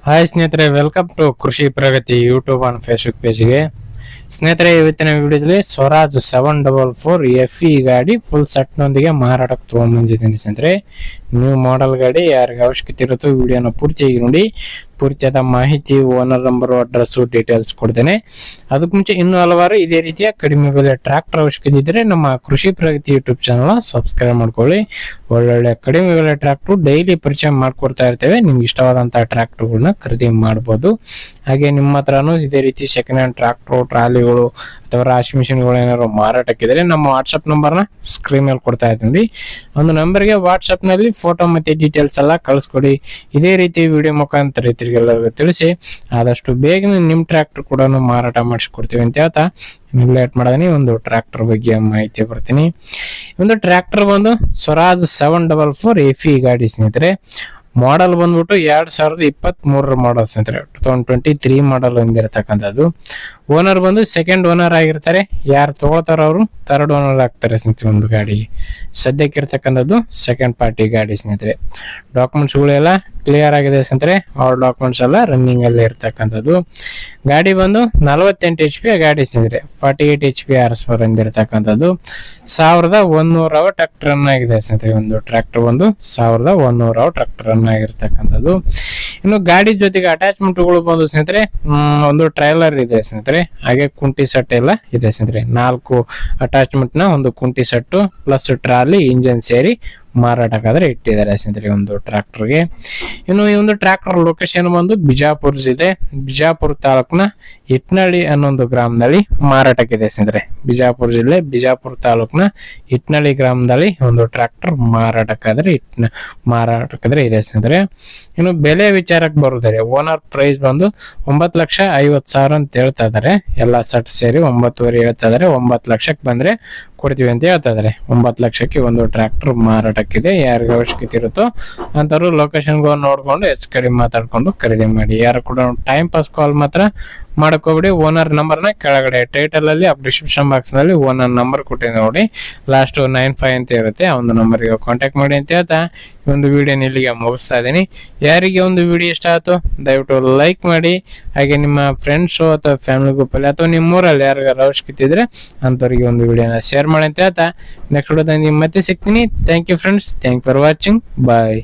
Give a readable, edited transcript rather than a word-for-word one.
Hi ಸ್ನೇಹಿತರೆ, welcome to ಕೃಷಿ ಪ್ರಗತಿ YouTube and Facebook ಪೇಜ್ಗೆ. ಸ್ನೇಹಿತರೆ, ಇವತ್ತಿನ ವಿಡಿಯೋದಲ್ಲಿ ಸ್ವರಾಜ್ 744 FE ಗಾಡಿ ಫುಲ್ ಸೆಟ್ ನೊಂದಿಗೆ ಮಾರಾಟಕ್ಕೆ ತಗೊಂಡ್ಬಂದಿದ್ದೀನಿ. ಸ್ನೇಹಿತರೆ, ನ್ಯೂ ಮಾಡೆಲ್ ಗಾಡಿ ಯಾರಿಗೆ ಅವಶ್ಯಕತೆ ಇರುತ್ತೋ ವಿಡಿಯೋನ ಪೂರ್ತಿಯಾಗಿ ನೋಡಿ. ಪೂರ್ತಿಯಾದ ಮಾಹಿತಿ, ಓನರ್ ನಂಬರ್, ಅಡ್ರೆಸ್, ಡೀಟೇಲ್ಸ್ ಕೊಡ್ತೇನೆ. ಅದಕ್ಕೆ ಮುಂಚೆ ಇನ್ನೂ ಹಲವಾರು ಇದೇ ರೀತಿಯ ಕಡಿಮೆ ಬೆಲೆ ಟ್ರ್ಯಾಕ್ಟರ್ ಅವಶ್ಯಕತೆ ಇದ್ದರೆ ನಮ್ಮ ಕೃಷಿ ಪ್ರಗತಿ ಯೂಟ್ಯೂಬ್ ಚಾನಲ್ ಸಬ್ಸ್ಕ್ರೈಬ್ ಮಾಡ್ಕೊಳ್ಳಿ. ಒಳ್ಳೊಳ್ಳೆ ಕಡಿಮೆ ಬೆಲೆ ಟ್ರ್ಯಾಕ್ಟರ್ ಡೈಲಿ ಪರಿಚಯ ಮಾಡ್ಕೊಡ್ತಾ ಇರ್ತೇವೆ. ನಿಮ್ಗೆ ಇಷ್ಟವಾದಂತಹ ಟ್ರ್ಯಾಕ್ಟರ್ಗಳನ್ನ ಖರೀದಿ ಮಾಡ್ಬೋದು. ಹಾಗೆ ನಿಮ್ಮ ಹತ್ರನೂ ಇದೇ ರೀತಿ ಸೆಕೆಂಡ್ ಹ್ಯಾಂಡ್ ಟ್ರ್ಯಾಕ್ಟರ್, ಟ್ರಾಲಿಗಳು ಅಥವಾ ರಾಶಿ ಮಿಷಿನ್ಗಳು ಏನಾದ್ರು ಮಾರಾಟಕ್ಕಿದ್ರೆ ನಮ್ಮ ವಾಟ್ಸಪ್ ನಂಬರ್ನ ಸ್ಕ್ರೀನ್ ಮೇಲೆ ಕೊಡ್ತಾ ಇದ್ದೀನಿ. ಒಂದು ನಂಬರ್ಗೆ ವಾಟ್ಸಪ್ ನಲ್ಲಿ ಫೋಟೋ ಮತ್ತೆ ಡೀಟೇಲ್ಸ್ ಎಲ್ಲ ಕಳಿಸ್ಕೊಡಿ. ಇದೇ ರೀತಿ ವಿಡಿಯೋ ಮುಖಾಂತರ ರೈತರಿಗೆಲ್ಲರಿಗೂ ತಿಳಿಸಿ ಆದಷ್ಟು ಬೇಗನೆ ನಿಮ್ಮ ಟ್ರ್ಯಾಕ್ಟರ್ ಕೂಡ ಮಾರಾಟ ಮಾಡಿಸ್ಕೊಡ್ತೀವಿ ಅಂತ ಹೇಳ್ತಾ ಲೇಟ್ ಮಾಡದನಿ ಒಂದು ಟ್ರ್ಯಾಕ್ಟರ್ ಬಗ್ಗೆ ಮಾಹಿತಿ ಬರ್ತೀನಿ. ಒಂದು ಟ್ರ್ಯಾಕ್ಟರ್ ಬಂದು ಸ್ವರಾಜ್ 744 FE ಗಾಡಿ ಸ್ನೇಹಿತರೆ. ಮಾಡೆಲ್ ಬಂದ್ಬಿಟ್ಟು 2023 ಮಾಡಲ್ ಸ್ನೇಹಿತರೆ. 2023 ಮಾಡಲ್ ಹೊಂದಿರತಕ್ಕಂಥದ್ದು. ಓನರ್ ಬಂದು ಸೆಕೆಂಡ್ ಓನರ್ ಆಗಿರ್ತಾರೆ. ಯಾರು ತಗೊಳ್ತಾರ ಅವರು ಥರ್ಡ್ ಓನರ್ ಆಗ್ತಾರೆ ಸ್ನೇಹಿತರೆ. ಒಂದು ಗಾಡಿ ಸದ್ಯಕ್ಕೆ ಇರ್ತಕ್ಕಂಥದ್ದು ಸೆಕೆಂಡ್ ಪಾರ್ಟಿ ಗಾಡಿ ಸ್ನೇಹಿತರೆ. ಡಾಕ್ಯುಮೆಂಟ್ಸ್ಗಳೆಲ್ಲ ಕ್ಲಿಯರ್ ಆಗಿದೆ ಸ್ನೇಹಿತರೆ. ಅವ್ರ ಡಾಕ್ಯುಮೆಂಟ್ಸ್ ಎಲ್ಲ ರನ್ನಿಂಗ್ ಅಲ್ಲೇ ಇರ್ತಕ್ಕಂಥದ್ದು. ಗಾಡಿ ಬಂದು 48 HP ಗಾಡಿ ಸ್ನೇಹಿತರೆ. 48 HP RS ಹೊಂದಿರತಕ್ಕಂಥದ್ದು. 1100 ಅವರ್ ಟ್ರ್ಯಾಕ್ಟರ್ ರನ್ ಆಗಿದೆ ಸ್ನೇಹಿತರೆ. ಒಂದು ಟ್ರ್ಯಾಕ್ಟರ್ ಬಂದು 1100 ಅವರ್ ಟ್ರ್ಯಾಕ್ಟರ್ ರನ್ ಆಗಿರ್ತಕ್ಕಂಥದ್ದು. ಇನ್ನು ಗಾಡಿ ಜೊತೆಗೆ ಅಟ್ಯಾಚ್ಮೆಂಟ್ಗಳು ಬಂದು ಸ್ನೇಹಿತರೆ, ಒಂದು ಟ್ರೈಲರ್ ಇದೆ ಸ್ನೇಹಿತರೆ. ಹಾಗೆ ಕುಂಟಿ ಸೆಟ್ ಎಲ್ಲ ಇದೆ ಸ್ನೇಹಿತರೆ. 4 ಅಟ್ಯಾಚ್ಮೆಂಟ್ ನ ಒಂದು ಕುಂಟಿ ಸೆಟ್ಟು ಪ್ಲಸ್ ಟ್ರಾಲಿ ಇಂಜನ್ ಸೇರಿ ಮಾರಾಟಕ್ಕಾದ್ರೆ ಇಟ್ಟಿದ್ದಾರೆ ಸ್ನೇಹಿತರೆ ಒಂದು ಟ್ರ್ಯಾಕ್ಟರ್ಗೆ. ಇನ್ನು ಈ ಒಂದು ಟ್ರ್ಯಾಕ್ಟರ್ ಲೊಕೇಶನ್ ಬಂದು ಬಿಜಾಪುರ ಜಿಲ್ಲೆ, ಬಿಜಾಪುರ ತಾಲೂಕಿನ ಇಟ್ನಳ್ಳಿ ಅನ್ನೊಂದು ಗ್ರಾಮದಲ್ಲಿ ಮಾರಾಟಕ್ಕಿದೆ ಸ್ನೇಹಿತರೆ. ಬಿಜಾಪುರ ಜಿಲ್ಲೆ, ಬಿಜಾಪುರ ತಾಲೂಕಿನ ಇಟ್ನಳ್ಳಿ ಗ್ರಾಮದಲ್ಲಿ ಒಂದು ಟ್ರ್ಯಾಕ್ಟರ್ ಮಾರಾಟಕ್ಕಾದ್ರೆ ಇದೆ ಸ್ನೇಹಿತರೆ. ಇನ್ನು ಬೆಲೆ ವಿಚಾರಕ್ಕೆ ಬರುತ್ತಾರೆ. ಓನರ್ ಪ್ರೈಸ್ ಬಂದು 9,50,000 ಅಂತ ಹೇಳ್ತಾ ಇದಾರೆ. ಎಲ್ಲ ಸೆಟ್ ಸೇರಿ 9.5 ಹೇಳ್ತಾ ಇದಾರೆ. 9 ಲಕ್ಷಕ್ಕೆ ಬಂದ್ರೆ ಕೊಡ್ತೀವಿ ಅಂತ ಹೇಳ್ತಾ ಇದಾರೆ. 9 ಲಕ್ಷಕ್ಕೆ ಒಂದು ಟ್ರ್ಯಾಕ್ಟರ್ ಮಾರಾಟಕ್ಕಿದೆ. ಯಾರಿಗೆ ಅವಶ್ಯಕತೆ ಇರುತ್ತೋ ಅಂತವ್ರು ಲೊಕೇಶನ್ಗೆ ನೋಡ್ಕೊಂಡು ಹೆಚ್ಚು ಕಡಿಮೆ ಮಾತಾಡ್ಕೊಂಡು ಖರೀದಿ ಮಾಡಿ. ಯಾರು ಕೂಡ ಟೈಮ್ ಪಾಸ್ ಕಾಲ್ ಮಾತ್ರ ಮಾಡ್ಕೋಬಿಡಿ. ಓನರ್ ನಂಬರ್ನ ಕೆಳಗಡೆ ಟೈಟಲ್ ಅಲ್ಲಿ ಡಿಸ್ಕ್ರಿಪ್ಷನ್ ಬಾಕ್ಸ್ ನಲ್ಲಿ ಓನರ್ ನಂಬರ್ ಕೊಟ್ಟಿದೆ ನೋಡಿ. ಲಾಸ್ಟ್ 95 ಅಂತ ಇರುತ್ತೆ. ಆ ಒಂದು ನಂಬರ್ಗೆ ಕಾಂಟ್ಯಾಕ್ಟ್ ಮಾಡಿ ಅಂತ ಹೇಳ್ತಾ ಈ ಒಂದು ವಿಡಿಯೋನ ಇಲ್ಲಿಗೆ ಮುಗಿಸ್ತಾ ಇದ್ದೀನಿ. ಯಾರಿಗೆ ಒಂದು ವಿಡಿಯೋ ಇಷ್ಟ ಆಯ್ತು ದಯವಿಟ್ಟು ಲೈಕ್ ಮಾಡಿ. ಹಾಗೆ ನಿಮ್ಮ ಫ್ರೆಂಡ್ಸು ಅಥವಾ ಫ್ಯಾಮಿಲಿ ಗ್ರೂಪ್ ಅಲ್ಲಿ ಅಥವಾ ನಿಮ್ಮೂರಲ್ಲಿ ಯಾರಿಗಾರು ಅವಶ್ಯಕತೆ ಇದ್ರೆ ಅಂತವ್ರಿಗೆ ಒಂದು ವಿಡಿಯೋನ ಶೇರ್ ಮಾಡಿ ಅಂತ ಹೇಳ್ತಾ ನೆಕ್ಸ್ಟ್ ವಿಡಿಯೋದಲ್ಲಿ ಮತ್ತೆ ಸಿಗ್ತೀನಿ. Thank you friends. Thank for watching. Bye.